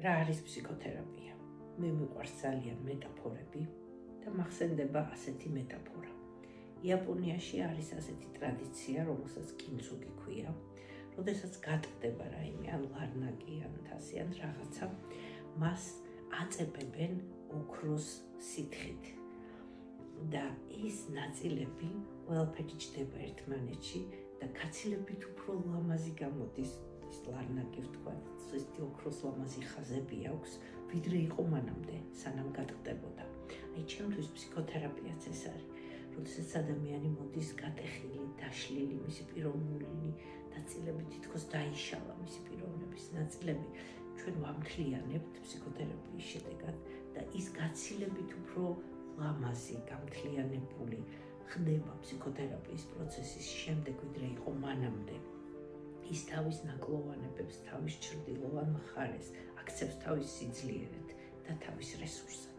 რა არის ფსიქოთერაპია? მე მიყვარს ძალიან მეტაფორები და მახსენდება ასეთი მეტაფორა. იაპონიაში არის ასეთი ტრადიცია, რომელსაც კინცუგი ქვია, როდესაც გატყდება რაიმე ან ლარნაკი ან თასი ან რაღაცა, მას აწებებენ ოქროს სითხით. და ის ნაწილები ყველაფერი ჯდება ერთმანეთში და კაცილებით უფრო ლამაზი გამოდის ის ლარნაკი ვთქვათ, ის ოქროს ლამაზი ხაზები აქვს, ვიდრე იყო მანამდე, სანამ გატყდებოდა. აი ჩემთვის ფსიქოთერაპიაც ეს არის, როდესაც ადამიანი მოდის გატეხილი, დაშლილი, მისი პიროვნული ნაწილები თითქოს დაიშალა, მისი პიროვნების ნაწილები, ჩვენ ვამთლიანებთ ფსიქოთერაპიის შედეგად და ის გაცილებით უფრო ლამაზი, გამთლიანებული ხდება ფსიქოთერაპიის პროცესის შემდეგ, ვიდრე იყო მანამდე. ის თავის ნაკლოვანებებს, თავის ჩრდილოვან მხარეს აქცევს თავის სიძლიერედ და თავის რესურსს.